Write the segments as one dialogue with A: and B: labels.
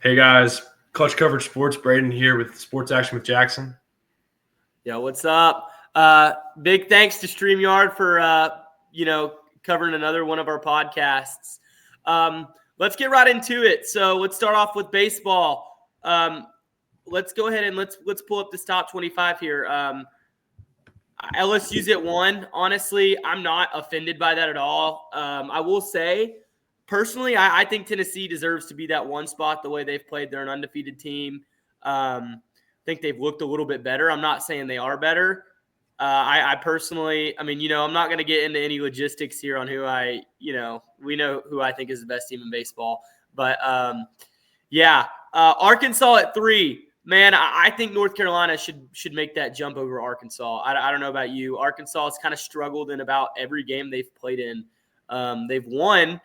A: Hey guys, Clutch Coverage Sports, Braden here with Sports Action with Jaxson.
B: Yo, what's up? Big thanks to StreamYard for covering another one of our podcasts. Let's get right into it. So let's start off with baseball. Let's go ahead and let's pull up this top 25 here. LSU's at 1. Honestly, I'm not offended by that at all. I will say, personally, I think Tennessee deserves to be that 1 spot the way they've played. They're an undefeated team. I think they've looked a little bit better. I'm not saying they are better. I personally, I'm not going to get into any logistics here on who we know who I think is the best team in baseball. But, Arkansas at 3. Man, I think North Carolina should make that jump over Arkansas. I don't know about you. Arkansas has kind of struggled in about every game they've played in. They've won.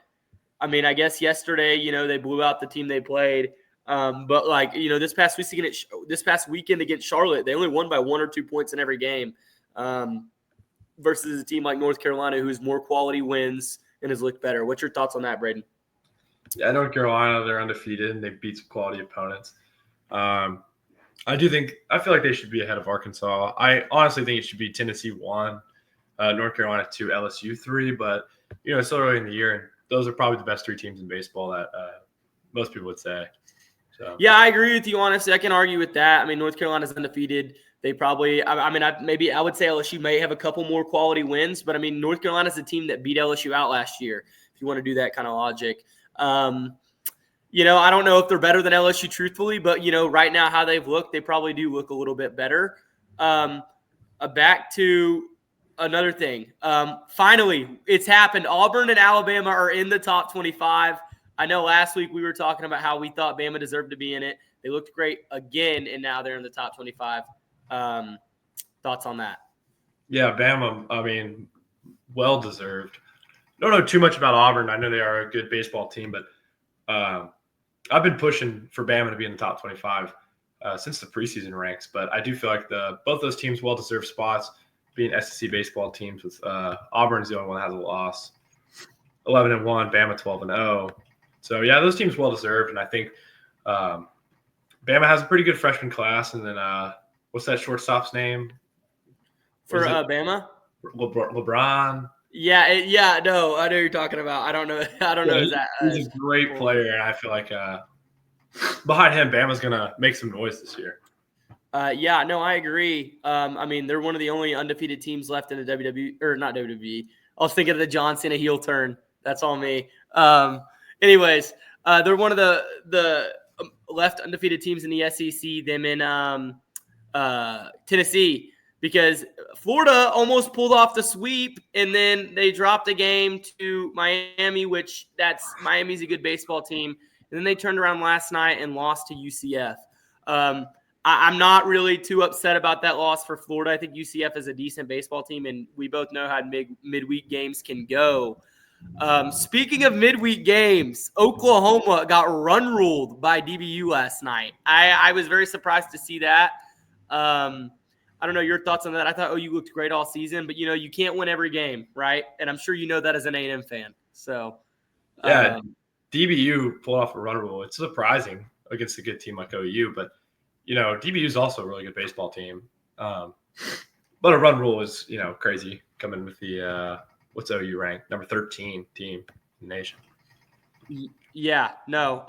B: I guess yesterday, they blew out the team they played. But this past weekend against Charlotte, they only won by 1 or 2 points in every game. Versus a team like North Carolina, who's more quality wins and has looked better. What's your thoughts on that, Braden?
A: Yeah, North Carolina, they're undefeated and they beat some quality opponents. I feel like they should be ahead of Arkansas. I honestly think it should be Tennessee 1, North Carolina 2, LSU 3. But it's still early in the year, and those are probably the best 3 teams in baseball that most people would say. So.
B: Yeah, I agree with you. Honestly, I can argue with that. North Carolina's undefeated. They probably, I would say LSU may have a couple more quality wins, but North Carolina's a team that beat LSU out last year. If you want to do that kind of logic, I don't know if they're better than LSU, truthfully, but right now how they've looked, they probably do look a little bit better. Back to another thing. Finally, it's happened. Auburn and Alabama are in the top 25. I know last week we were talking about how we thought Bama deserved to be in it. They looked great again, and now they're in the top 25. Thoughts on that?
A: Yeah, Bama, well deserved. Don't know too much about Auburn. I know they are a good baseball team, but I've been pushing for Bama to be in the top 25 since the preseason ranks. But I do feel like both those teams well deserved spots, being SEC baseball teams. With Auburn's the only one that has a loss, 11-1, Bama 12-0. So yeah, those teams well deserved, and I think Bama has a pretty good freshman class. And then what's that shortstop's name
B: for Bama?
A: LeBron.
B: Yeah, no, I know you're talking about. I don't know.
A: He's a great player, and I feel like behind him, Bama's gonna make some noise this year.
B: I agree. They're one of the only undefeated teams left in the WWE, or not WWE. I was thinking of the John Cena heel turn. That's all me. Anyways, they're one of the left undefeated teams in the SEC. Them in Tennessee, because Florida almost pulled off the sweep, and then they dropped a game to Miami, Miami's a good baseball team. And then they turned around last night and lost to UCF. I'm not really too upset about that loss for Florida. I think UCF is a decent baseball team, and we both know how midweek games can go. Speaking of midweek games, Oklahoma got run ruled by DBU last night. I was very surprised to see that. I don't know your thoughts on that. I thought OU looked great all season, but you can't win every game, right? And I'm sure you know that as an A&M fan. So
A: yeah, DBU pulled off a run rule. It's surprising against a good team like OU, but DBU is also a really good baseball team. But a run rule is crazy coming with the what's OU ranked? Number 13 team in the nation.
B: Yeah, no.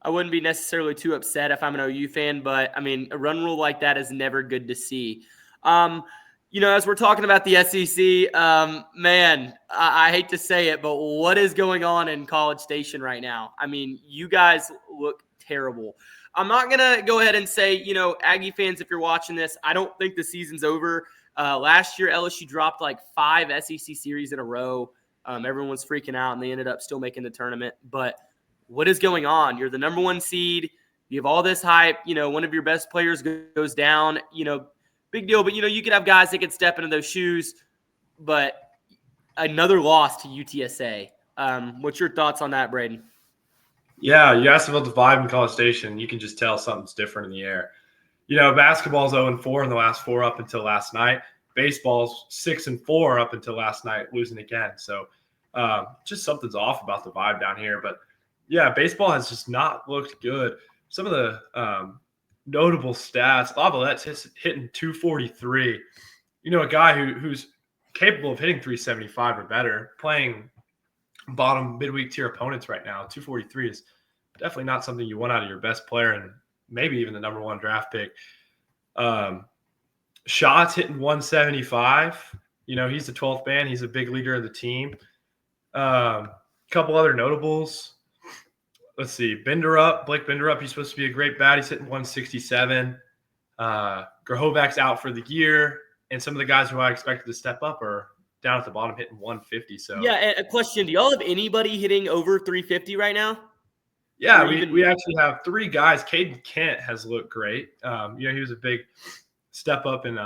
B: I wouldn't be necessarily too upset if I'm an OU fan, but a run rule like that is never good to see. As we're talking about the SEC, man, I hate to say it, but what is going on in College Station right now? You guys look terrible. I'm not going to go ahead and say, Aggie fans, if you're watching this, I don't think the season's over. Last year, LSU dropped like 5 SEC series in a row. Everyone was freaking out, and they ended up still making the tournament. But what is going on? You're the number 1 seed. You have all this hype. One of your best players goes down. Big deal. But, you could have guys that could step into those shoes. But another loss to UTSA. What's your thoughts on that, Braden?
A: Yeah, you asked about the vibe in College Station. You can just tell something's different in the air. Basketball's 0-4 in the last 4 up until last night. Baseball's 6-4 up until last night, losing again. So just something's off about the vibe down here. But Yeah, baseball has just not looked good. Some of the notable stats: Lavalettes hitting 243. You know, a guy who's capable of hitting 375 or better, playing bottom midweek tier opponents right now. 243 is definitely not something you want out of your best player and maybe even the number one draft pick. Shots hitting 175. You know, he's the 12th man. He's a big leader of the team. Couple other notables. Let's see. Blake Binderup. He's supposed to be a great bat. He's hitting 167. Grahovac's out for the year. And some of the guys who I expected to step up are down at the bottom hitting 150. So
B: yeah, and a question: do y'all have anybody hitting over 350 right now?
A: Yeah, we actually have three guys. Caden Kent has looked great. You know, he was a big step up in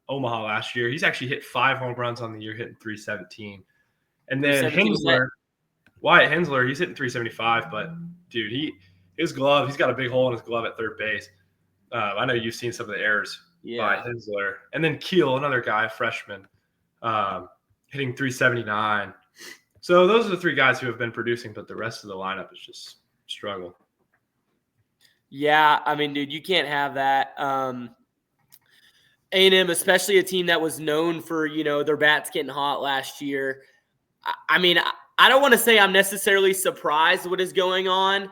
A: Omaha last year. He's actually hit 5 home runs on the year, hitting 317. And then Wyatt Hensler, he's hitting 375. But dude, his glove, he's got a big hole in his glove at third base. I know you've seen some of the errors by Hensler. And then Keel, another guy, freshman, hitting 379. So those are the three guys who have been producing, but the rest of the lineup is just struggle.
B: Yeah, I mean, dude, you can't have that. A&M, especially a team that was known for, you know, their bats getting hot last year. I mean, I don't want to say I'm necessarily surprised what is going on,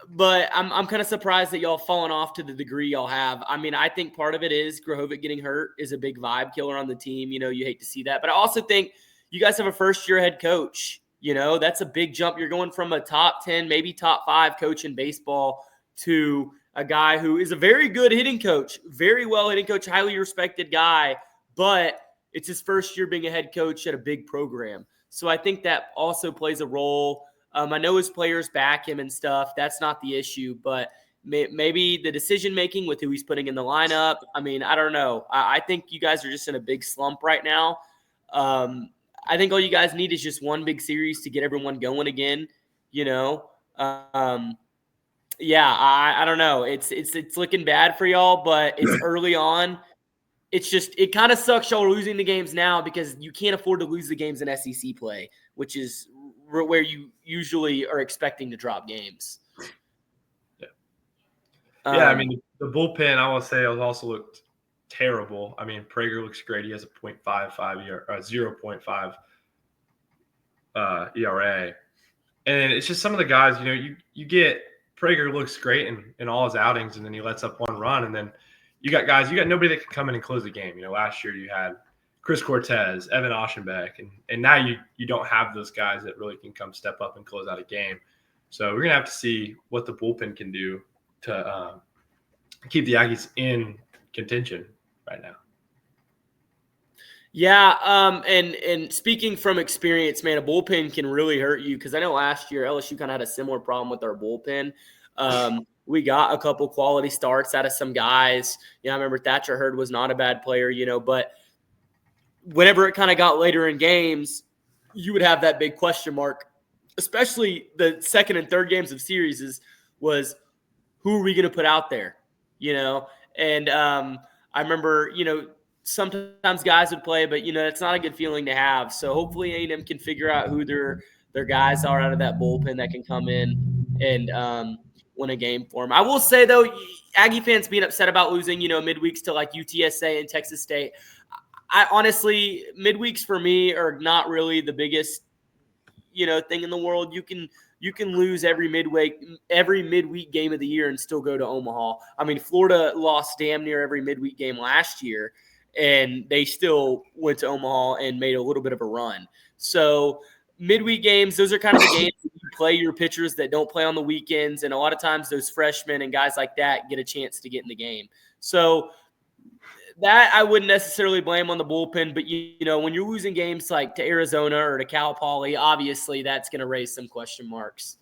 B: but I'm kind of surprised that y'all fallen off to the degree y'all have. I mean, I think part of it is Grahovic getting hurt is a big vibe killer on the team. You know, you hate to see that. But I also think you guys have a first-year head coach. You know, that's a big jump. You're going from a top 10, maybe top 5 coach in baseball to a guy who is a very good hitting coach, very well hitting coach, highly respected guy, but it's his first year being a head coach at a big program. So I think that also plays a role. I know his players back him and stuff. That's not the issue, but maybe the decision-making with who he's putting in the lineup. I mean, I don't know. I think you guys are just in a big slump right now. I think all you guys need is just one big series to get everyone going again, you know? Yeah, I don't know. It's looking bad for y'all, but it's early on. It's just, it kind of sucks y'all losing the games now because you can't afford to lose the games in SEC play, which is where you usually are expecting to drop games.
A: Yeah, I mean, the bullpen, I will say, has also looked terrible. I mean, Prager looks great. He has a 0.5 ERA. And it's just some of the guys, you know, you get Prager looks great in all his outings, and then he lets up one run, and then you got nobody that can come in and close the game. You know, last year you had Chris Cortez, Evan Oschenbeck, and now you don't have those guys that really can come step up and close out a game. So we're gonna have to see what the bullpen can do to keep the Aggies in contention right now.
B: Yeah, and speaking from experience, man, a bullpen can really hurt you because I know last year LSU kind of had a similar problem with our bullpen. We got a couple quality starts out of some guys. You know, I remember Thatcher Hurd was not a bad player, you know, but whenever it kind of got later in games, you would have that big question mark, especially the second and third games of series was who are we going to put out there, you know? And I remember, you know, sometimes guys would play, but, you know, it's not a good feeling to have. So hopefully A&M can figure out who their guys are out of that bullpen that can come in and win a game for them. I will say, though, Aggie fans being upset about losing, you know, midweeks to like UTSA and Texas State. I honestly, midweeks for me are not really the biggest, you know, thing in the world. You can lose every midweek game of the year and still go to Omaha. I mean, Florida lost damn near every midweek game last year, and they still went to Omaha and made a little bit of a run. So midweek games, those are kind of the games that you play your pitchers that don't play on the weekends, and a lot of times those freshmen and guys like that get a chance to get in the game. So that I wouldn't necessarily blame on the bullpen, but you know, when you're losing games like to Arizona or to Cal Poly, obviously that's going to raise some question marks.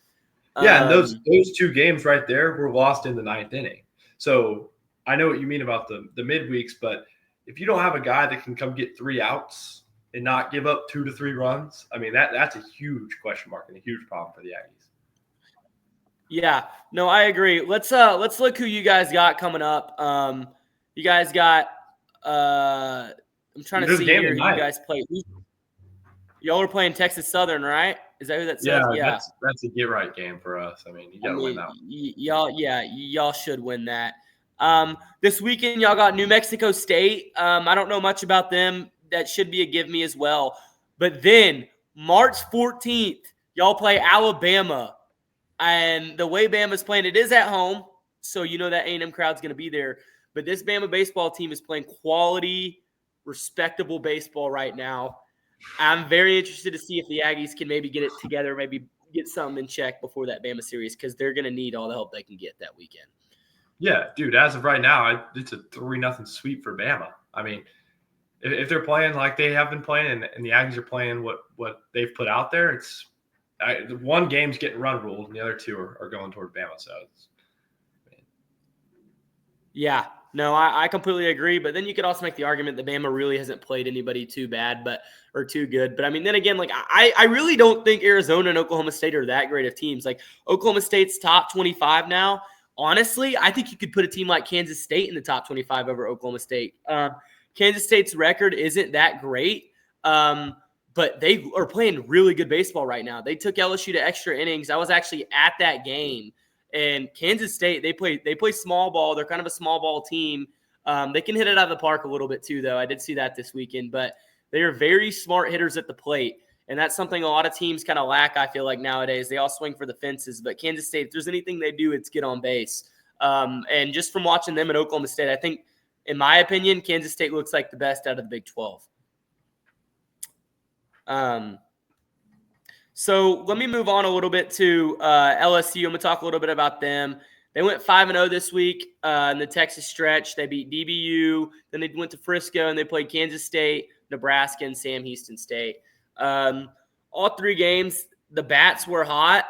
A: Yeah, and those 2 games right there were lost in the 9th inning. So I know what you mean about the midweeks, but if you don't have a guy that can come get 3 outs and not give up 2 to 3 runs, I mean that's a huge question mark and a huge problem for the Aggies.
B: Yeah, no, I agree. Let's look who you guys got coming up. You guys got. I'm trying to see here who you guys play. Y'all are playing Texas Southern, right? Is that who that
A: Yeah,
B: says? Yeah.
A: that's a get right game for us. I mean, you
B: I
A: got to win
B: mean,
A: that one.
B: y'all should win that. This weekend, y'all got New Mexico State. I don't know much about them. That should be a give me as well. But then March 14th, y'all play Alabama. And the way Bama's playing, it is at home. So you know that A&M crowd's going to be there. But this Bama baseball team is playing quality, respectable baseball right now. I'm very interested to see if the Aggies can maybe get it together, maybe get something in check before that Bama series, because they're going to need all the help they can get that weekend.
A: Yeah, dude. As of right now, it's a 3-0 sweep for Bama. I mean, if they're playing like they have been playing, and the Aggies are playing what they've put out there, it's the one game's getting run ruled, and the other two are going toward Bama. So,
B: yeah, no, I completely agree. But then you could also make the argument that Bama really hasn't played anybody too bad, or too good. But I mean, then again, like I really don't think Arizona and Oklahoma State are that great of teams. Like Oklahoma State's top 25 now. Honestly, I think you could put a team like Kansas State in the top 25 over Oklahoma State. Kansas State's record isn't that great, but they are playing really good baseball right now. They took LSU to extra innings. I was actually at that game. And Kansas State, they play small ball. They're kind of a small ball team. They can hit it out of the park a little bit too, though. I did see that this weekend. But they are very smart hitters at the plate. And that's something a lot of teams kind of lack, I feel like, nowadays. They all swing for the fences. But Kansas State, if there's anything they do, it's get on base. And just from watching them at Oklahoma State, I think, in my opinion, Kansas State looks like the best out of the Big 12. So let me move on a little bit to LSU. I'm going to talk a little bit about them. They went 5-0 this week in the Texas stretch. They beat DBU. Then they went to Frisco, and they played Kansas State, Nebraska, and Sam Houston State. All three games, the bats were hot.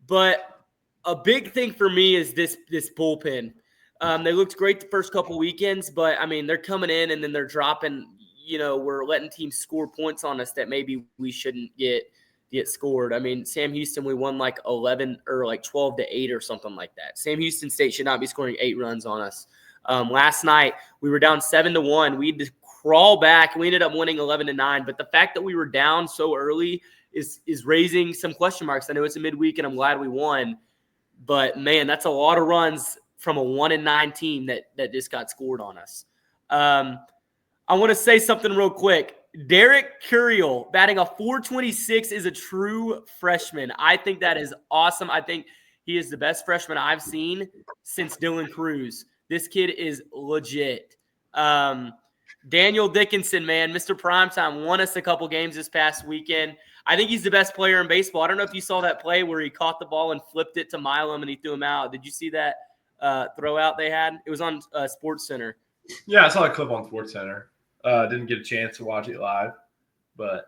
B: But a big thing for me is this bullpen. They looked great the first couple weekends, but, I mean, they're coming in, and then they're dropping. We're letting teams score points on us that maybe we shouldn't get scored. I mean, Sam Houston, we won like 11 or like 12-8 or something like that. Sam Houston State should not be scoring 8 runs on us. Last night, we were down 7-1. We had to crawl back. We ended up winning 11-9. But the fact that we were down so early is raising some question marks. I know it's a midweek, and I'm glad we won. But, man, that's a lot of runs from a 1-9 team that just got scored on us. I want to say something real quick. Derek Curiel batting a .426 is a true freshman. I think that is awesome. I think he is the best freshman I've seen since Dylan Cruz. This kid is legit. Daniel Dickinson, man, Mr. Primetime, won us a couple games this past weekend. I think he's the best player in baseball. I don't know if you saw that play where he caught the ball and flipped it to Milam and he threw him out. Did you see that throw out they had? It was on Sports Center.
A: Yeah, I saw a clip on Sports Center. Didn't get a chance to watch it live, but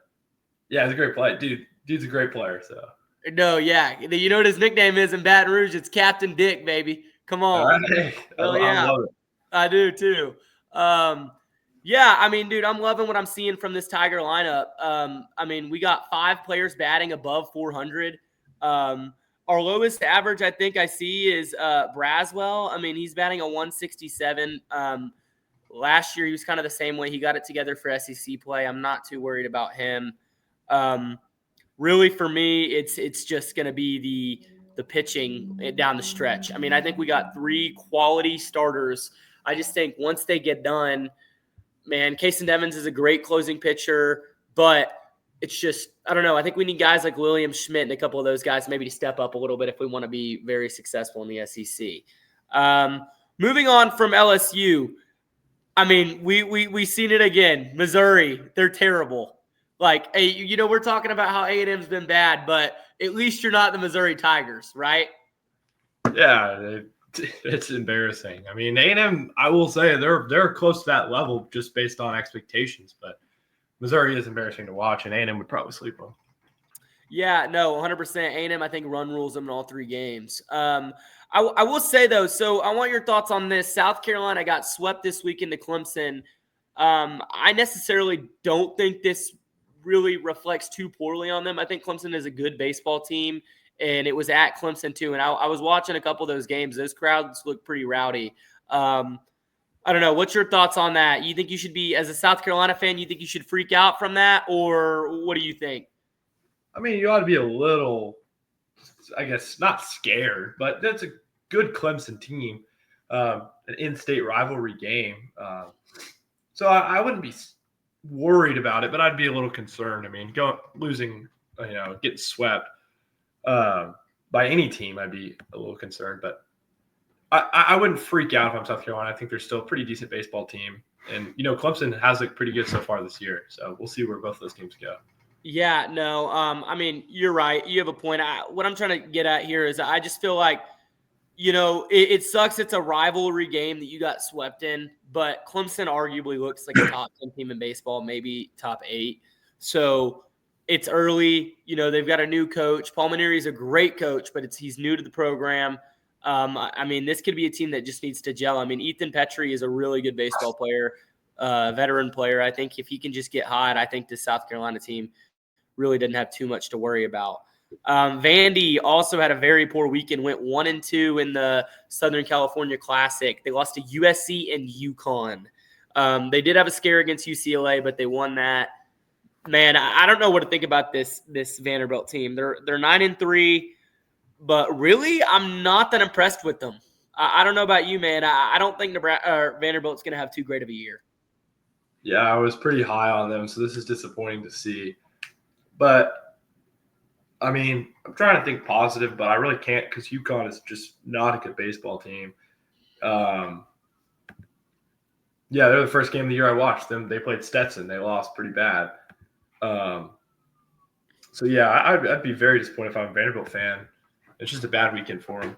A: yeah, it's a great play. Dude's a great player. So
B: no, yeah, you know what his nickname is in Baton Rouge? It's Captain Dick, baby. Come on.
A: Right.
B: Oh yeah,
A: I love it.
B: I do too. Yeah, I mean, dude, I'm loving what I'm seeing from this Tiger lineup. I mean, we got 5 players batting above 400. Our lowest average, I think I see, is Braswell. I mean, he's batting a 167. Last year, he was kind of the same way. He got it together for SEC play. I'm not too worried about him. Really, for me, it's just going to be the pitching down the stretch. I mean, I think we got 3 quality starters. I just think once they get done, man, Kason Devins is a great closing pitcher, but it's just, I don't know. I think we need guys like William Schmidt and a couple of those guys maybe to step up a little bit if we want to be very successful in the SEC. Moving on from LSU, I mean, we seen it again. Missouri, they're terrible. Like, hey, we're talking about how A&M's been bad, but at least you're not the Missouri Tigers, right?
A: Yeah, it's embarrassing. I mean, A&M, I will say they're close to that level just based on expectations, but Missouri is embarrassing to watch, and A&M would probably sleep on.
B: Yeah, no, 100%. A&M, I think, run rules them in all 3 games. I will say, though, so I want your thoughts on this. South Carolina got swept this week into Clemson. I necessarily don't think this really reflects too poorly on them. I think Clemson is a good baseball team, and it was at Clemson, too. And I was watching a couple of those games. Those crowds look pretty rowdy. I don't know. What's your thoughts on that? You think you should be, as a South Carolina fan, you think you should freak out from that, or what do you think?
A: I mean, you ought to be a little, I guess, not scared, but that's a good Clemson team, an in-state rivalry game. So I wouldn't be worried about it, but I'd be a little concerned. I mean, losing, getting swept by any team, I'd be a little concerned. But I wouldn't freak out if I'm South Carolina. I think they're still a pretty decent baseball team. And, Clemson has looked pretty good so far this year. So we'll see where both those teams go.
B: Yeah, no. I mean, you're right. You have a point. What I'm trying to get at here is I just feel like, it sucks. It's a rivalry game that you got swept in, but Clemson arguably looks like a top 10 team in baseball, maybe top 8. So it's early. They've got a new coach. Paul Maneri is a great coach, but he's new to the program. I mean, this could be a team that just needs to gel. I mean, Ethan Petrie is a really good baseball player, veteran player. I think if he can just get hot, I think this South Carolina team really didn't have too much to worry about. Vandy also had a very poor weekend, went 1-2 in the Southern California Classic. They lost to USC and UConn. They did have a scare against UCLA, but they won that. Man, I don't know what to think about this Vanderbilt team. They're 9-3, but really, I'm not that impressed with them. I don't know about you, man. I don't think Vanderbilt's going to have too great of a year.
A: Yeah, I was pretty high on them, so this is disappointing to see. But, I mean, I'm trying to think positive, but I really can't because UConn is just not a good baseball team. Yeah, they're the first game of the year I watched them. They played Stetson. They lost pretty bad. So, yeah, I'd be very disappointed if I'm a Vanderbilt fan. It's just a bad weekend for them.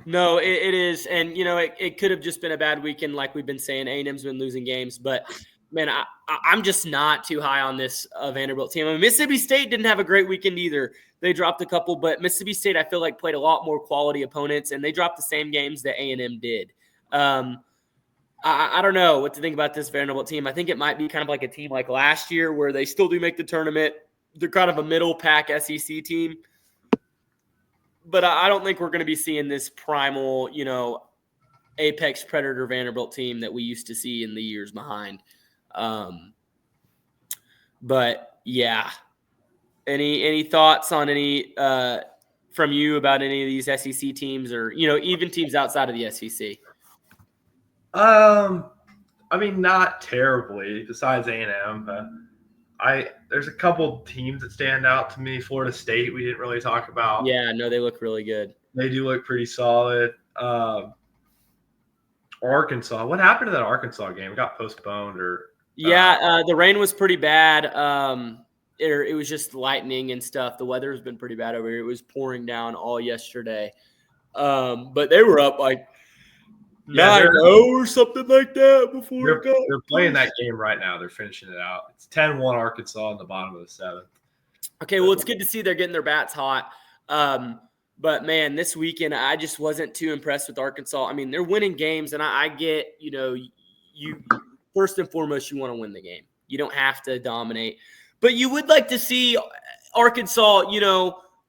B: No, it is. And, it could have just been a bad weekend like we've been saying. A&M's been losing games. But, man, I'm just not too high on this Vanderbilt team. I mean, Mississippi State didn't have a great weekend either. They dropped a couple, but Mississippi State, I feel like, played a lot more quality opponents, and they dropped the same games that A&M did. I don't know what to think about this Vanderbilt team. I think it might be kind of like a team like last year where they still do make the tournament. They're kind of a middle pack SEC team. But I don't think we're going to be seeing this primal, apex predator Vanderbilt team that we used to see in the years behind. But yeah, any thoughts on any from you about any of these SEC teams or even teams outside of the SEC?
A: I mean, not terribly. Besides A&M, there's a couple teams that stand out to me. Florida State, we didn't really talk about.
B: Yeah, no, they look really good.
A: They do look pretty solid. Arkansas, what happened to that Arkansas game? It got postponed, or
B: the rain was pretty bad. It was just lightning and stuff. The weather has been pretty bad over here. It was pouring down all yesterday. But they were up like 9-0 or something like that before
A: they're playing that game right now. They're finishing it out. It's 10-1 Arkansas in the bottom of the 7th. Okay,
B: well, it's good to see they're getting their bats hot. But, man, this weekend I just wasn't too impressed with Arkansas. I mean, they're winning games, and I get, you first and foremost, you want to win the game. You don't have to dominate. But you would like to see Arkansas,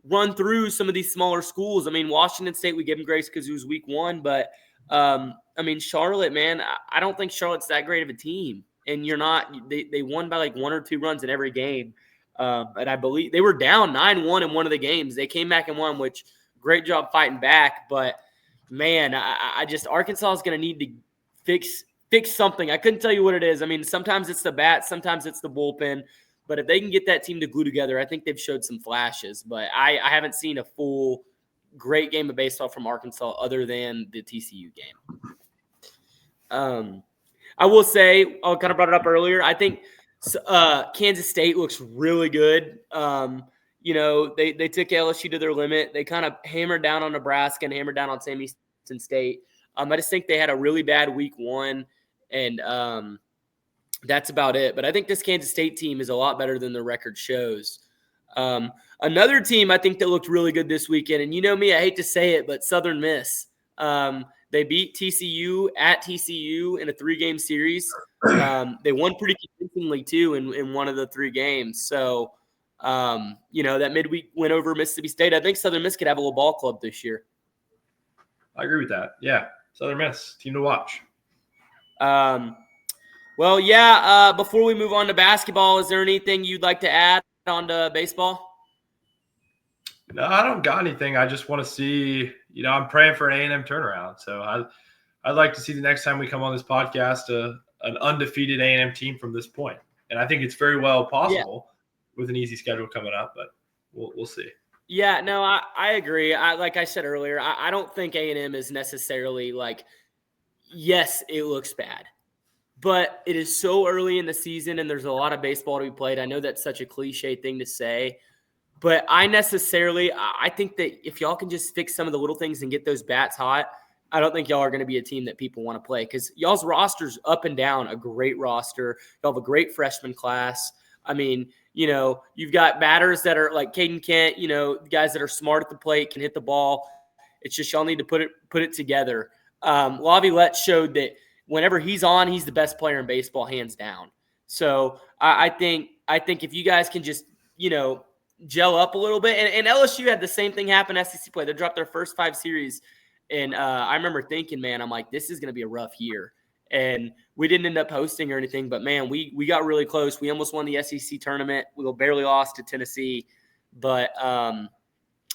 B: run through some of these smaller schools. I mean, Washington State, we give them grace because it was week 1. But, I mean, Charlotte, man, I don't think Charlotte's that great of a team. And they won by like 1 or 2 runs in every game. And I believe they were down 9-1 in one of the games. They came back and won, which great job fighting back. But, man, I just Arkansas is going to need to fix something. I couldn't tell you what it is. I mean, sometimes it's the bat, sometimes it's the bullpen. But if they can get that team to glue together, I think they've showed some flashes. But I haven't seen a full great game of baseball from Arkansas other than the TCU game. I will say, I kind of brought it up earlier, I think Kansas State looks really good. They took LSU to their limit. They kind of hammered down on Nebraska and hammered down on Sam Houston State. I just think they had a really bad week 1, and that's about it. But I think this Kansas State team is a lot better than the record shows. Another team I think that looked really good this weekend, and you know me, I hate to say it, but Southern Miss. They beat TCU at TCU in a 3-game series. They won pretty convincingly, too, in one of the 3 games. So, that midweek win over Mississippi State, I think Southern Miss could have a little ball club this year.
A: I agree with that. Yeah, Southern Miss, team to watch.
B: Before we move on to basketball, is there anything you'd like to add on to baseball?
A: No, I don't got anything. I just want to see, I'm praying for an A&M turnaround. So I'd like to see the next time we come on this podcast, an undefeated A&M team from this point. And I think it's very well possible with an easy schedule coming up, but we'll see.
B: Yeah, no, I agree. Like I said earlier, I don't think A&M is necessarily like, yes, it looks bad, but it is so early in the season and there's a lot of baseball to be played. I know that's such a cliche thing to say, but I think that if y'all can just fix some of the little things and get those bats hot, I don't think y'all are going to be a team that people want to play because y'all's roster's up and down a great roster. Y'all have a great freshman class. I mean, you've got batters that are like Caden Kent, guys that are smart at the plate, can hit the ball. It's just y'all need to put it together. Laviolette showed that whenever he's on, he's the best player in baseball, hands down. So I think if you guys can just, gel up a little bit. And LSU had the same thing happen SEC play. They dropped their first 5 series. And I remember thinking, man, I'm like, this is going to be a rough year. And we didn't end up hosting or anything, but man, we got really close. We almost won the SEC tournament. We barely lost to Tennessee, but I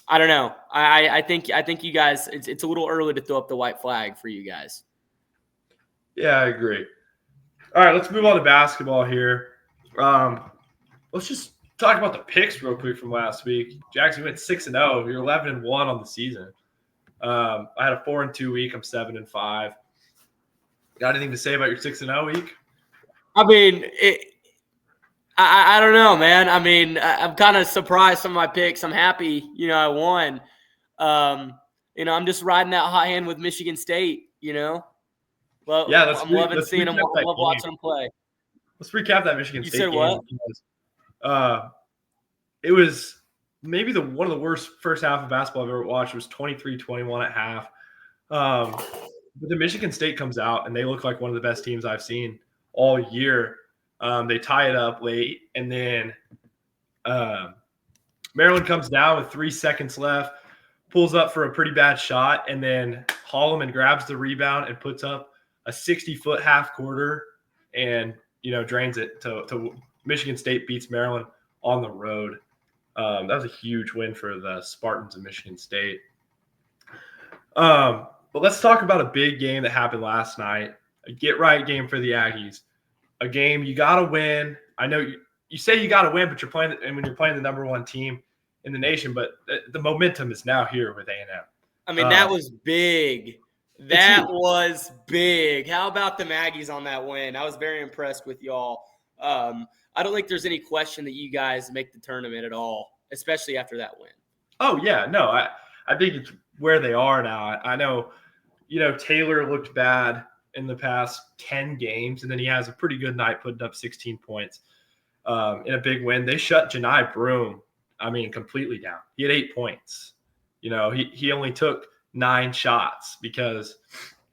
B: don't know. I think you guys, it's a little early to throw up the white flag for you guys.
A: Yeah, I agree. All right, let's move on to basketball here. Let's just talk about the picks real quick from last week. Jaxson went 6-0. You're 11-1 on the season. I had a 4-2 week. I'm 7-5. Got anything to say about your 6-0 week?
B: I mean, I don't know, man. I mean, I'm kind of surprised some of my picks. I'm happy, I won. I'm just riding that hot hand with Michigan State, Well,
A: yeah,
B: I'm loving seeing them. I love watching them play.
A: Let's recap that Michigan State game.
B: You said
A: what? It was maybe one of the worst first half of basketball I've ever watched. It was 23-21 at half. But the Michigan State comes out, and they look like one of the best teams I've seen all year. They tie it up late, and then Maryland comes down with 3 seconds left, pulls up for a pretty bad shot, and then Holloman grabs the rebound and puts up a 60-foot half quarter and, drains it to Michigan State beats Maryland on the road. That was a huge win for the Spartans of Michigan State. But let's talk about a big game that happened last night, a get-right game for the Aggies, a game you got to win. I know you say you got to win, but you're playing – and when you're playing the number one team in the nation, but the momentum is now here with A&M.
B: I mean, that was big. That was big. How about the Aggies on that win? I was very impressed with y'all. I don't think there's any question that you guys make the tournament at all, especially after that win.
A: Oh, yeah. No, I think it's where they are now. I know – Taylor looked bad in the past 10 games, and then he has a pretty good night putting up 16 points in a big win. They shut Janai Broome, completely down. He had 8 points. He only took 9 shots because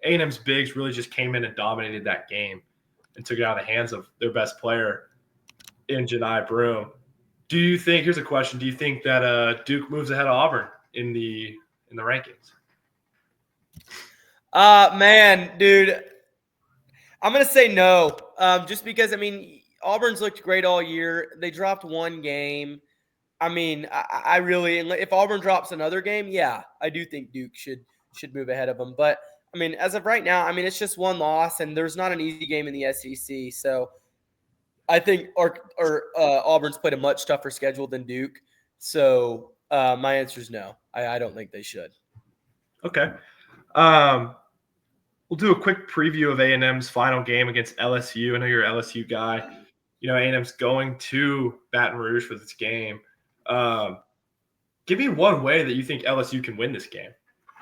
A: A&M's bigs really just came in and dominated that game and took it out of the hands of their best player in Janai Broome. Here's a question, do you think that Duke moves ahead of Auburn in the rankings?
B: Man, dude, I'm going to say no. Just because, Auburn's looked great all year. They dropped 1 game. I really, if Auburn drops another game, yeah, I do think Duke should move ahead of them. But, as of right now, it's just 1 loss, and there's not an easy game in the SEC. So I think Auburn's played a much tougher schedule than Duke. So my answer is no. I don't think they should.
A: Okay. We'll do a quick preview of A&M's final game against LSU. I know you're an LSU guy. A&M's going to Baton Rouge for this game. Give me one way that you think LSU can win this game.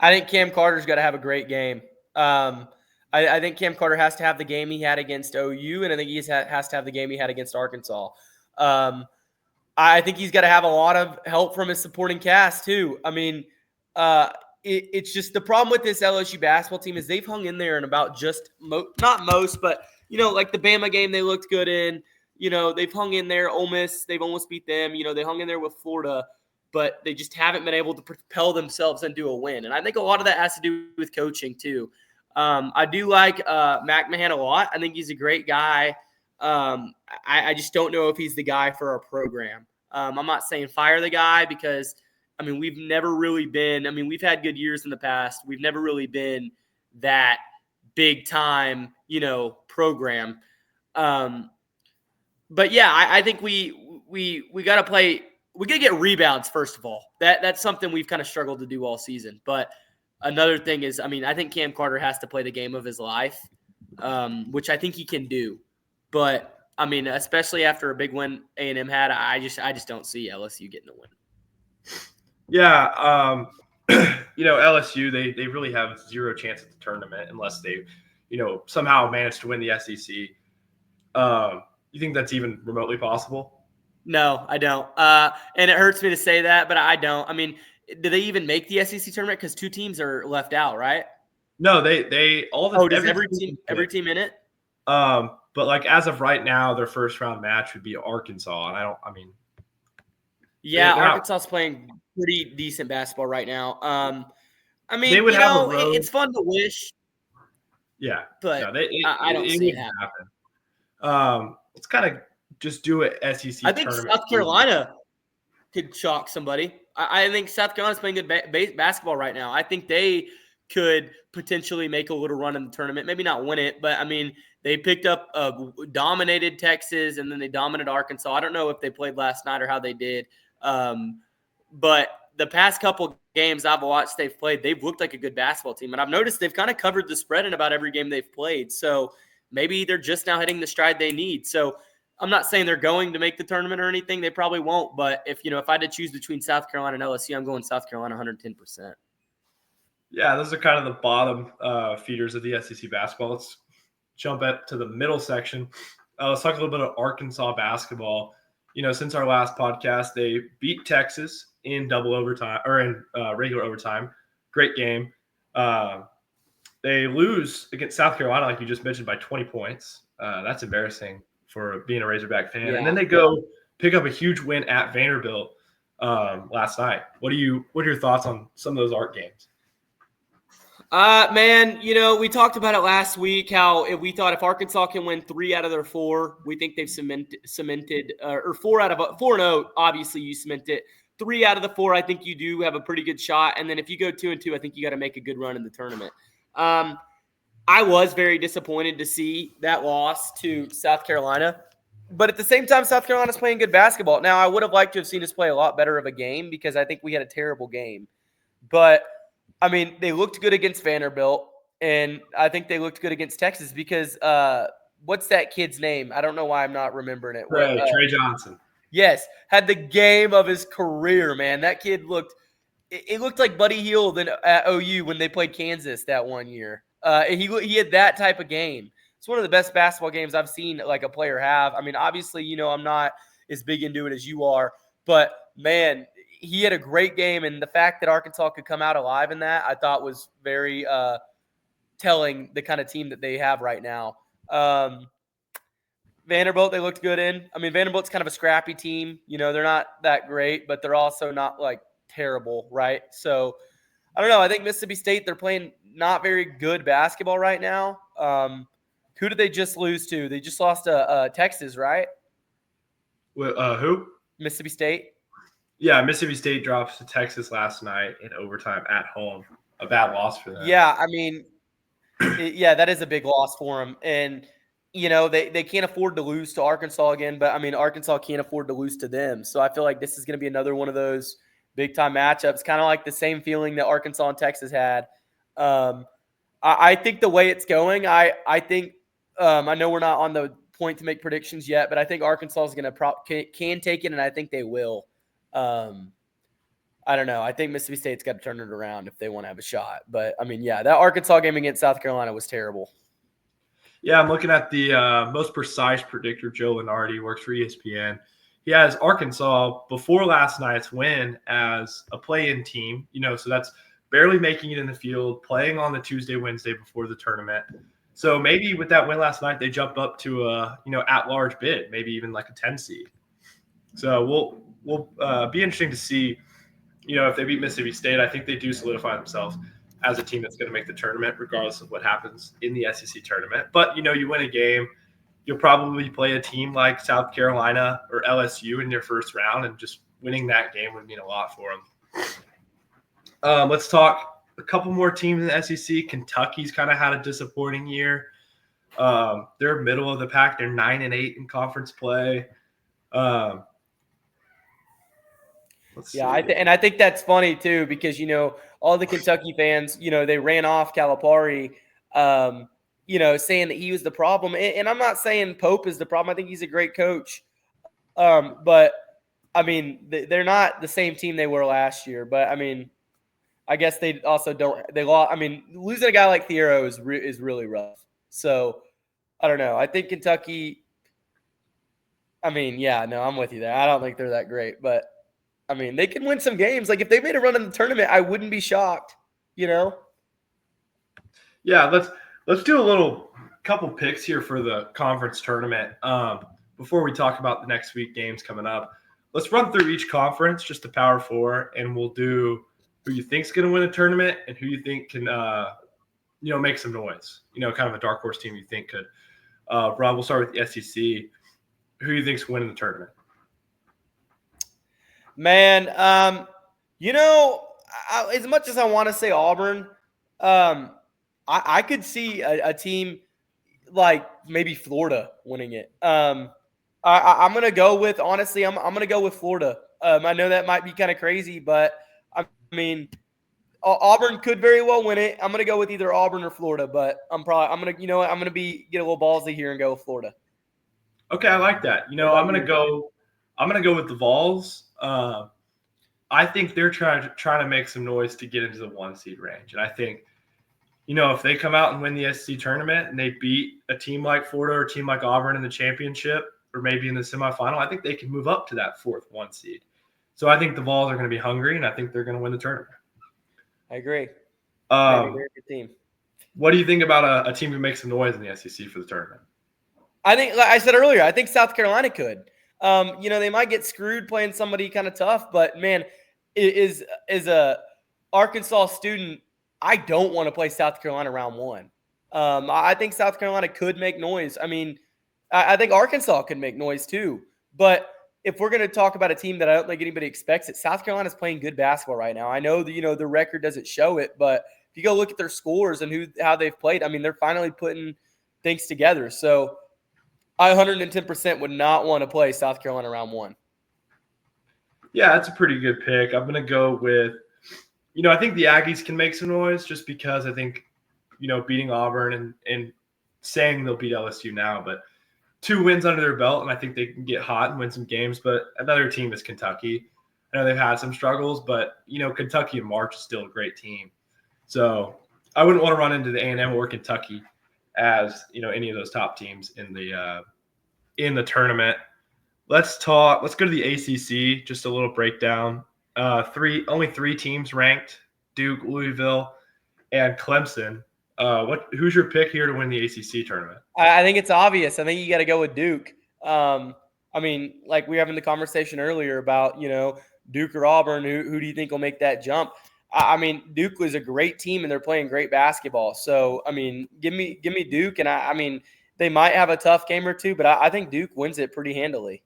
B: I think Cam Carter's got to have a great game. I think Cam Carter has to have the game he had against OU, and I think he has to have the game he had against Arkansas. I think he's got to have a lot of help from his supporting cast too. It's just the problem with this LSU basketball team is they've hung in there and about just not most, but like the Bama game they looked good in. They've hung in there. Ole Miss, they've almost beat them. They hung in there with Florida, but they just haven't been able to propel themselves into a win. And I think a lot of that has to do with coaching too. I do like McMahon a lot. I think he's a great guy. I just don't know if he's the guy for our program. I'm not saying fire the guy because I mean, we've never really been – I mean, we've had good years in the past. We've never really been that big-time, program. But, yeah, I think we got to play – we got to get rebounds, first of all. That's something we've kind of struggled to do all season. But another thing is, I mean, I think Cam Carter has to play the game of his life, which I think he can do. But, I mean, especially after a big win A&M had, I just don't see LSU getting a win.
A: Yeah, LSU, they really have zero chance at the tournament unless they, somehow manage to win the SEC. You think that's even remotely possible?
B: No, I don't. And it hurts me to say that, but I don't. I mean, do they even make the SEC tournament? Because 2 teams are left out, right?
A: No, they all the.
B: Oh, does every team in it?
A: But like as of right now, their first round match would be Arkansas, and
B: yeah, Arkansas's playing pretty decent basketball right now. I mean,
A: they would have a road.
B: It's fun to wish.
A: Yeah,
B: but no, I don't see it
A: happen. Let's kind of just do an SEC.
B: I think
A: tournament
B: South Carolina could shock somebody. I think South Carolina's playing good basketball right now. I think they could potentially make a little run in the tournament. Maybe not win it, but I mean, they picked up dominated Texas, and then they dominated Arkansas. I don't know if they played last night or how they did. But the past couple games I've watched they've played, they've looked like a good basketball team. And I've noticed they've kind of covered the spread in about every game they've played. So maybe they're just now hitting the stride they need. So I'm not saying they're going to make the tournament or anything. They probably won't. But if I had to choose between South Carolina and LSU, I'm going South Carolina 110%. Yeah,
A: those are kind of the bottom feeders of the SEC basketball. Let's jump to the middle section. Let's talk a little bit of Arkansas basketball. Since our last podcast, they beat Texas in double overtime or in regular overtime. Great game. They lose against South Carolina, like you just mentioned, by 20 points. That's embarrassing for being a Razorback fan. Yeah. And then they go pick up a huge win at Vanderbilt last night. What are your thoughts on some of those ARC games?
B: Man, we talked about it last week, how we thought if Arkansas can win 3 out of their 4, we think they've cemented or 4 out of 4-0, obviously you cement it. 3 out of the 4, I think you do have a pretty good shot. And then if you go 2-2, I think you got to make a good run in the tournament. I was very disappointed to see that loss to South Carolina. But at the same time, South Carolina's playing good basketball. Now, I would have liked to have seen us play a lot better of a game because I think we had a terrible game. But I mean, they looked good against Vanderbilt, and I think they looked good against Texas because what's that kid's name? I don't know why I'm not remembering it.
A: Trey Johnson.
B: Yes, had the game of his career, man. That kid looked like Buddy Hield at OU when they played Kansas that one year. He had that type of game. It's one of the best basketball games I've seen like a player have. I mean, obviously, I'm not as big into it as you are, but man, he had a great game, and the fact that Arkansas could come out alive in that, I thought was very telling the kind of team that they have right now. Vanderbilt, they looked good in. I mean, Vanderbilt's kind of a scrappy team. They're not that great, but they're also not like terrible, right? So I don't know. I think Mississippi State, they're playing not very good basketball right now. Who did they just lose to? They just lost to Texas, right?
A: Who?
B: Mississippi State.
A: Yeah, Mississippi State drops to Texas last night in overtime at home. A bad loss for them.
B: Yeah, I mean, that is a big loss for them. And, they can't afford to lose to Arkansas again. But, I mean, Arkansas can't afford to lose to them. So I feel like this is going to be another one of those big-time matchups, kind of like the same feeling that Arkansas and Texas had. I think the way it's going, I think I know we're not on the point to make predictions yet, but I think Arkansas is going to can take it, and I think they will. I don't know. I think Mississippi State's got to turn it around if they want to have a shot. But, I mean, yeah, that Arkansas game against South Carolina was terrible.
A: Yeah, I'm looking at the most precise predictor, Joe Lenardi, works for ESPN. He has Arkansas before last night's win as a play-in team, so that's barely making it in the field, playing on the Tuesday, Wednesday before the tournament. So maybe with that win last night, they jump up to a, at-large bid, maybe even like a 10 seed. So we'll be interesting to see, if they beat Mississippi State. I think they do solidify themselves as a team that's going to make the tournament, regardless of what happens in the SEC tournament. But, you win a game, you'll probably play a team like South Carolina or LSU in your first round, and just winning that game would mean a lot for them. Let's talk a couple more teams in the SEC. Kentucky's kind of had a disappointing year. They're middle of the pack. They're 9-8 in conference play.
B: I think that's funny too because all the Kentucky fans, they ran off Calipari, saying that he was the problem. And I'm not saying Pope is the problem. I think he's a great coach. But I mean, they're not the same team they were last year. But I mean, I guess they also don't. They lost. I mean, losing a guy like Thiero is really rough. So I don't know. I think Kentucky. I mean, yeah, no, I'm with you there. I don't think they're that great, but I mean, they can win some games. Like if they made a run in the tournament, I wouldn't be shocked.
A: Yeah, let's do a couple picks here for the conference tournament. Before we talk about the next week games coming up, let's run through each conference, just the Power Four, and we'll do who you think's going to win a tournament and who you think can, make some noise. Kind of a dark horse team you think could. Rob, we'll start with the SEC. Who do you think's winning the tournament?
B: Man, as much as I want to say Auburn, I could see a team like maybe Florida winning it. I'm going to go with, honestly, I'm going to go with Florida. I know that might be kind of crazy, but I mean, Auburn could very well win it. I'm going to go with either Auburn or Florida, but I'm going to, I'm going to get a little ballsy here and go with Florida. I'm
A: going to go with the Vols. I think they're trying to make some noise to get into the 1 seed range. And I think, if they come out and win the SEC tournament and they beat a team like Florida or a team like Auburn in the championship or maybe in the semifinal, I think they can move up to that 4th 1 seed. So I think the Vols are going to be hungry, and I think they're going to win the tournament.
B: I agree.
A: Very
B: good team.
A: What do you think about a team who makes some noise in the SEC for the tournament?
B: I think, like I said earlier, I think South Carolina could. They might get screwed playing somebody kind of tough, but man, is a Arkansas student, I don't want to play South Carolina round 1. I think South Carolina could make noise. I mean, I think Arkansas could make noise too. But if we're going to talk about a team that I don't think anybody expects it, South Carolina's playing good basketball right now. I know that, the record doesn't show it, but if you go look at their scores and how they've played, I mean, they're finally putting things together. So I 110% would not want to play South Carolina round 1.
A: Yeah, that's a pretty good pick. I'm going to go with, I think the Aggies can make some noise just because I think, beating Auburn and saying they'll beat LSU now, but 2 wins under their belt, and I think they can get hot and win some games. But another team is Kentucky. I know they've had some struggles, but, Kentucky in March is still a great team. So I wouldn't want to run into the A&M or Kentucky as, any of those top teams in the tournament. Let's go to the ACC, just a little breakdown. Only 3 teams ranked: Duke, Louisville, and Clemson. Who's your pick here to win the ACC tournament?
B: I think it's obvious. I think you got to go with Duke. I mean, like we were having the conversation earlier about, Duke or Auburn. Who do you think will make that jump? I mean, Duke was a great team and they're playing great basketball. So, I mean, give me Duke. And I mean, they might have a tough game or two, but I think Duke wins it pretty handily.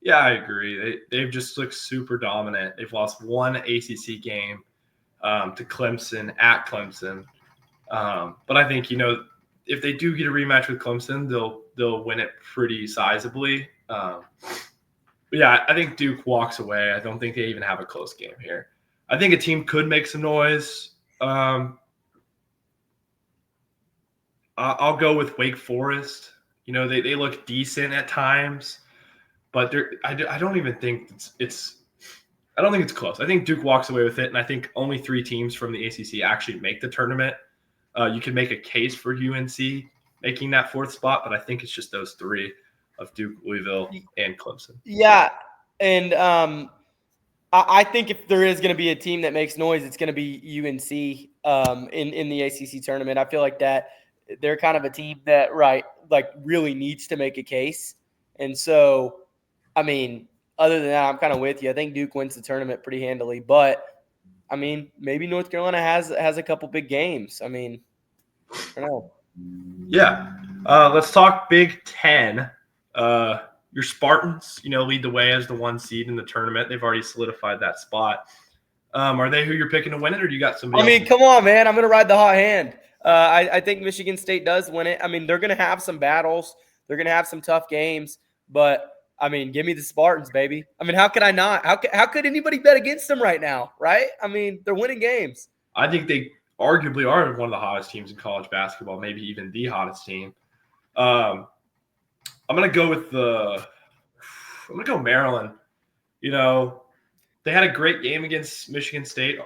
A: Yeah, I agree. They've just looked super dominant. They've lost 1 ACC game to Clemson at Clemson. But I think, if they do get a rematch with Clemson, they'll win it pretty sizably. But yeah, I think Duke walks away. I don't think they even have a close game here. I think a team could make some noise. I'll go with Wake Forest. They look decent at times, but I don't even think I don't think it's close. I think Duke walks away with it, and I think only 3 teams from the ACC actually make the tournament. You can make a case for UNC making that 4th spot, but I think it's just those 3 of Duke, Louisville, and Clemson.
B: Yeah, and I think if there is going to be a team that makes noise, it's going to be UNC in the ACC tournament. I feel like that they're kind of a team that really needs to make a case, and so I mean, other than that, I'm kind of with you. I think Duke wins the tournament pretty handily, but I mean, maybe North Carolina has a couple big games. I mean, I don't know.
A: Yeah. Let's talk Big Ten. Your Spartans, lead the way as the 1 seed in the tournament. They've already solidified that spot. Are they who you're picking to win it, or do you got somebody
B: I
A: else?
B: mean, come on, man. I'm going to ride the hot hand. I think Michigan State does win it. I mean, they're going to have some battles. They're going to have some tough games. But, I mean, give me the Spartans, baby. I mean, how could I not? How could anybody bet against them right now, right? I mean, they're winning games.
A: I think they arguably are one of the hottest teams in college basketball, maybe even the hottest team. I'm going to go with I'm going to go Maryland. They had a great game against Michigan State.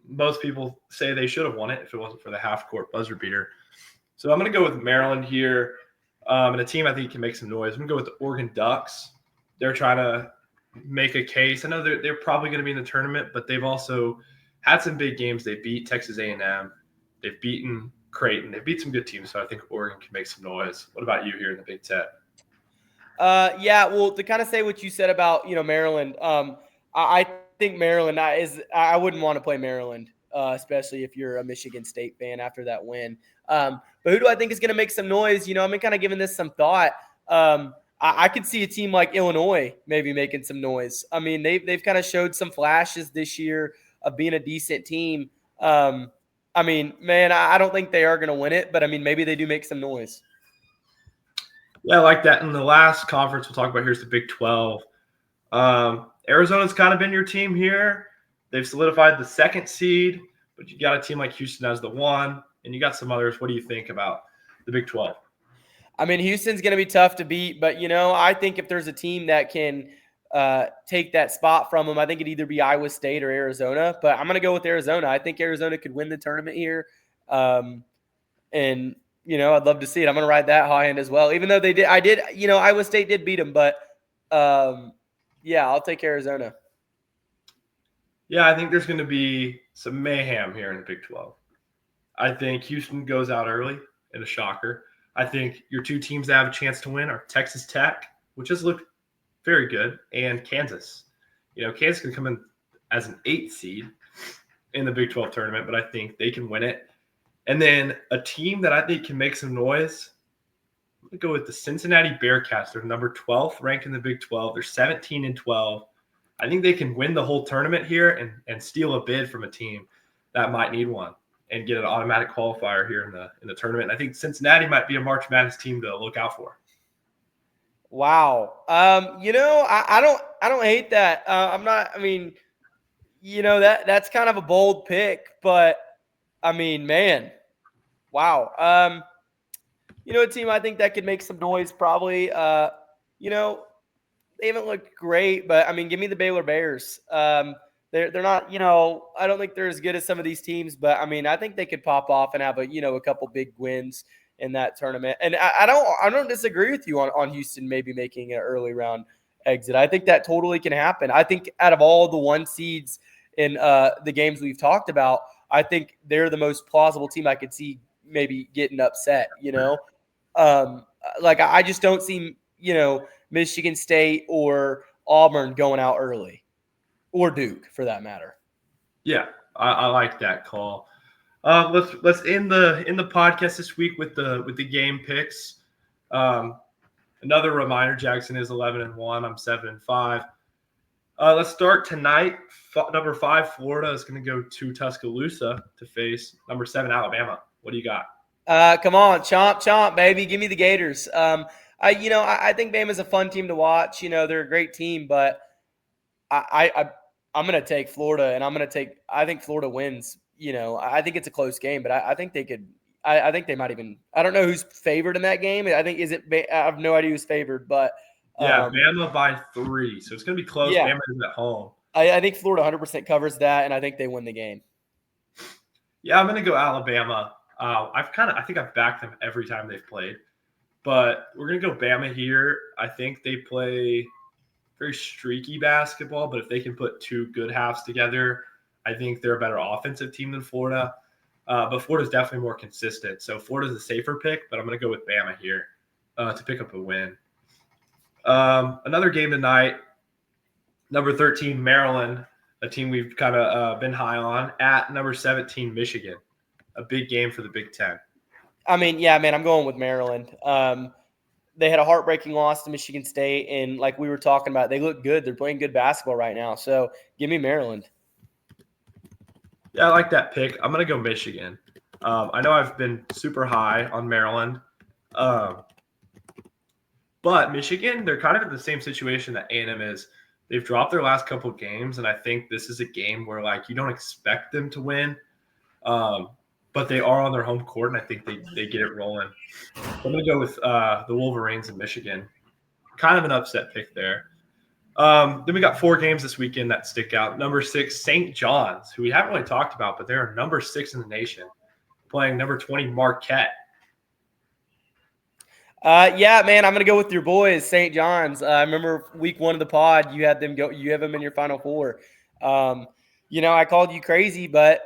A: Most people say they should have won it if it wasn't for the half-court buzzer beater. So I'm going to go with Maryland here, and a team I think can make some noise. I'm going to go with the Oregon Ducks. They're trying to make a case. I know they're probably going to be in the tournament, but they've also had some big games. They beat Texas A&M. They've beaten Creighton. They beat some good teams, so I think Oregon can make some noise. What about you here in the Big Ten?
B: Yeah, well, to kind of say what you said about Maryland, I think Maryland I wouldn't want to play Maryland, especially if you're a Michigan State fan after that win. But who do I think is going to make some noise? I've been kind of giving this some thought. I could see a team like Illinois maybe making some noise. I mean, they've kind of showed some flashes this year of being a decent team. I mean, man, I don't think they are going to win it, but I mean, maybe they do make some noise.
A: Yeah, I like that. In the last conference we'll talk about here is the Big 12. Arizona's kind of been your team here. They've solidified the 2nd seed, but you got a team like Houston as the 1, and you got some others. What do you think about the Big 12?
B: I mean, Houston's going to be tough to beat, but, I think if there's a team that can take that spot from them, I think it'd either be Iowa State or Arizona, but I'm going to go with Arizona. I think Arizona could win the tournament here. And I'd love to see it. I'm going to ride that high end as well, even though Iowa State did beat them, but yeah, I'll take Arizona.
A: Yeah, I think there's going to be some mayhem here in the Big 12. I think Houston goes out early in a shocker. I think your 2 teams that have a chance to win are Texas Tech, which has looked very good, and Kansas. Kansas can come in as an 8th seed in the Big 12 tournament, but I think they can win it. And then a team that I think can make some noise, I'm going to go with the Cincinnati Bearcats. They're number 12th ranked in the Big 12. They're 17-12. I think they can win the whole tournament here and steal a bid from a team that might need one and get an automatic qualifier here in the tournament. And I think Cincinnati might be a March Madness team to look out for.
B: Wow. I don't hate that. I'm not. I mean, that's kind of a bold pick, but I mean, man, wow. A team I think that could make some noise probably. They haven't looked great, but I mean, give me the Baylor Bears. They're not, I don't think they're as good as some of these teams, but I mean, I think they could pop off and have a couple big wins in that tournament. And I don't disagree with you on Houston maybe making an early round exit. I think that totally can happen. I think out of all the 1 seeds in the games we've talked about, I think they're the most plausible team I could see maybe getting upset, like I just don't see, Michigan State or Auburn going out early, or Duke for that matter.
A: Yeah, I like that call. Let's end the podcast this week with the game picks. Another reminder: Jaxson is 11-1. I'm 7-5. Let's start tonight. Number 5 Florida is going to go to Tuscaloosa to face number 7 Alabama. What do you got?
B: Come on, chomp, baby. Give me the Gators. I think Bama's a fun team to watch. They're a great team, but I'm going to take Florida, and I think Florida wins. I think it's a close game, but I think they could. I think they might even. I don't know who's favored in that game. I think I have no idea who's favored, but
A: yeah, Bama by 3, so it's going to be close. Yeah. Bama is at home.
B: I think Florida 100% covers that, and I think they win the game.
A: Yeah, I'm going to go Alabama. I think I've backed them every time they've played, but we're going to go Bama here. I think they play very streaky basketball, but if they can put 2 good halves together, I think they're a better offensive team than Florida. But Florida's definitely more consistent. So Florida's a safer pick, but I'm going to go with Bama here to pick up a win. Another game tonight, number 13 Maryland, a team we've kind of been high on, at number 17 Michigan. A big game for the Big Ten.
B: I mean, yeah, man, I'm going with Maryland. they had a heartbreaking loss to Michigan State, and like we were talking about, they look good. They're playing good basketball right now. So give me Maryland.
A: Yeah, I like that pick. I'm going to go Michigan. I know I've been super high on Maryland, um, but Michigan, they're kind of in the same situation that A&M is. They've dropped their last couple games, and I think this is a game where like you don't expect them to win, but they are on their home court, and I think they get it rolling. So I'm going to go with the Wolverines in Michigan. Kind of an upset pick there. Then we got 4 games this weekend that stick out. Number 6, St. John's, who we haven't really talked about, but they're number 6 in the nation, playing number 20 Marquette.
B: Yeah, man, I'm gonna go with your boys, St. John's. I remember week 1 of the pod, you had them go. You have them in your Final Four. I called you crazy, but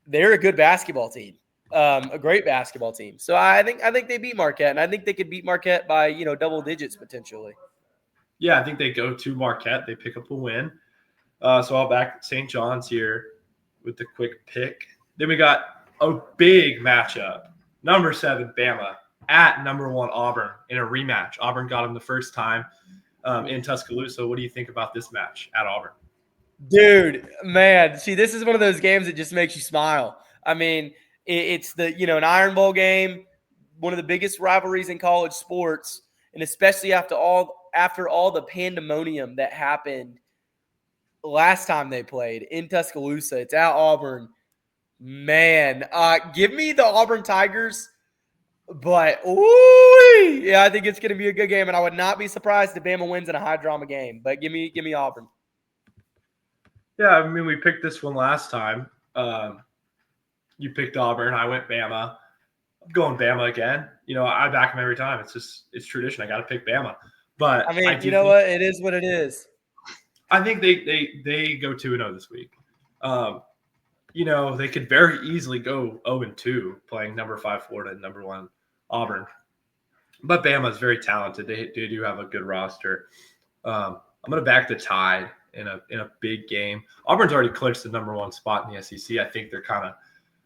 B: they're a good basketball team, a great basketball team. So I think they beat Marquette, and I think they could beat Marquette by double digits potentially.
A: Yeah, I think they go to Marquette. They pick up a win. So I'll back St. John's here with the quick pick. Then we got a big matchup. Number 7, Bama at number 1, Auburn in a rematch. Auburn got them the first time in Tuscaloosa. What do you think about this match at Auburn?
B: Dude, man, see, this is one of those games that just makes you smile. I mean, it's an Iron Bowl game, one of the biggest rivalries in college sports, and especially after all the pandemonium that happened last time they played in Tuscaloosa. It's at Auburn. Man, give me the Auburn Tigers. But yeah, I think it's going to be a good game, and I would not be surprised if Bama wins in a high drama game. But give me Auburn.
A: Yeah, I mean, we picked this one last time. You picked Auburn. I went Bama. I'm going Bama again. I back them every time. It's tradition. I got to pick Bama. But
B: I mean, you know what? It is what it is.
A: I think they go 2-0 this week. They could very easily go 0-2 playing number 5 Florida and number 1 Auburn. But Bama is very talented. They do have a good roster. I'm going to back the Tide in a big game. Auburn's already clinched the number 1 spot in the SEC. I think they're kind of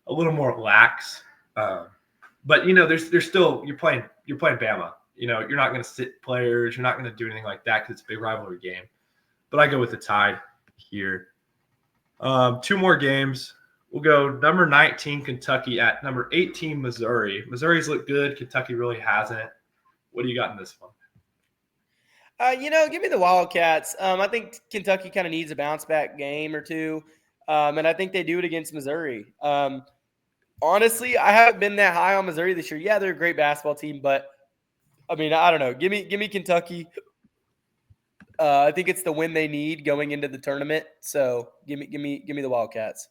A: a little more lax. But there's still you're playing Bama. You're not going to sit players. You're not going to do anything like that because it's a big rivalry game. But I go with the Tide here. 2 more games. We'll go number 19 Kentucky at number 18 Missouri. Missouri's looked good. Kentucky really hasn't. What do you got in this one?
B: Give me the Wildcats. I think Kentucky kind of needs a bounce back game or two, and I think they do it against Missouri. Honestly, I haven't been that high on Missouri this year. Yeah, they're a great basketball team, but I mean, I don't know. Give me Kentucky. I think it's the win they need going into the tournament. So give me the Wildcats.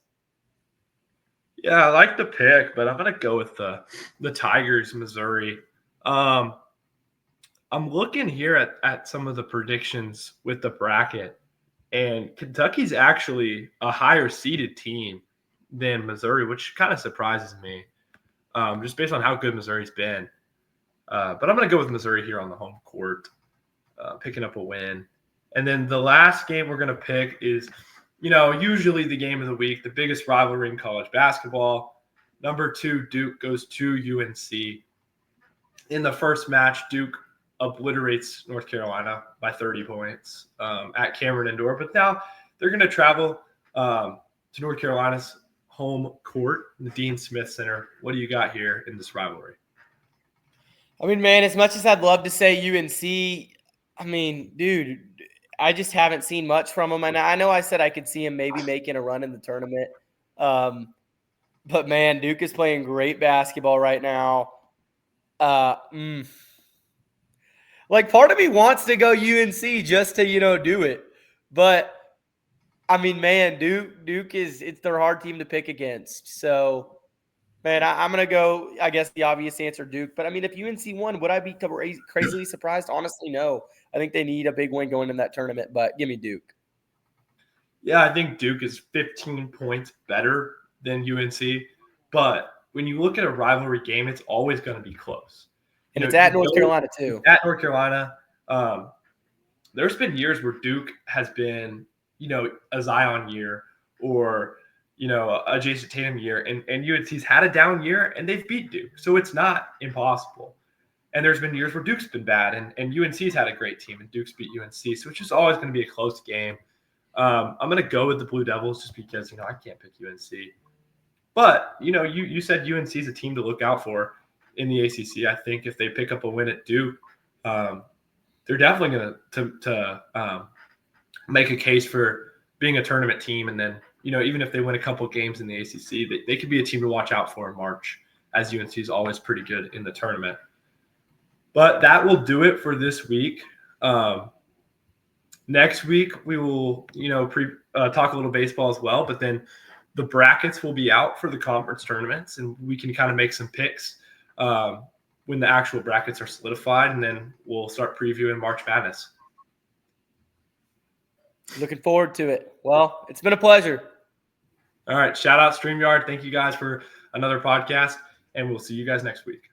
A: Yeah, I like the pick, but I'm gonna go with the Tigers, Missouri. I'm looking here at some of the predictions with the bracket, and Kentucky's actually a higher seeded team than Missouri, which kind of surprises me, just based on how good Missouri's been. But I'm gonna go with Missouri here on the home court, picking up a win. And then the last game we're going to pick is, usually the game of the week, the biggest rivalry in college basketball. Number 2, Duke goes to UNC. In the first match, Duke obliterates North Carolina by 30 points at Cameron Indoor. But now they're going to travel to North Carolina's home court, the Dean Smith Center. What do you got here in this rivalry?
B: I mean, man, as much as I'd love to say UNC, I mean, dude, I just haven't seen much from him. And I know I said I could see him maybe making a run in the tournament. But, man, Duke is playing great basketball right now. Like, part of me wants to go UNC just to, do it. But, I mean, man, Duke it's their hard team to pick against. So, man, I'm going to go, I guess, the obvious answer, Duke. But, I mean, if UNC won, would I be crazily surprised? Honestly, no. I think they need a big win going in that tournament, but give me Duke.
A: Yeah, I think Duke is 15 points better than UNC. But when you look at a rivalry game, it's always going to be close.
B: And it's at North Carolina, too.
A: At North Carolina. There's been years where Duke has been, a Zion year or, a Jason Tatum year. And UNC's had a down year, and they've beat Duke. So it's not impossible. And there's been years where Duke's been bad, and UNC's had a great team, and Duke's beat UNC, so it's just always going to be a close game. I'm going to go with the Blue Devils just because, I can't pick UNC. But, you said UNC is a team to look out for in the ACC. I think if they pick up a win at Duke, they're definitely going to make a case for being a tournament team. And then, even if they win a couple games in the ACC, they could be a team to watch out for in March, as UNC is always pretty good in the tournament. But that will do it for this week. Next week, we will, talk a little baseball as well. But then the brackets will be out for the conference tournaments, and we can kind of make some picks when the actual brackets are solidified. And then we'll start previewing March Madness.
B: Looking forward to it. Well, it's been a pleasure.
A: All right. Shout out StreamYard. Thank you guys for another podcast, and we'll see you guys next week.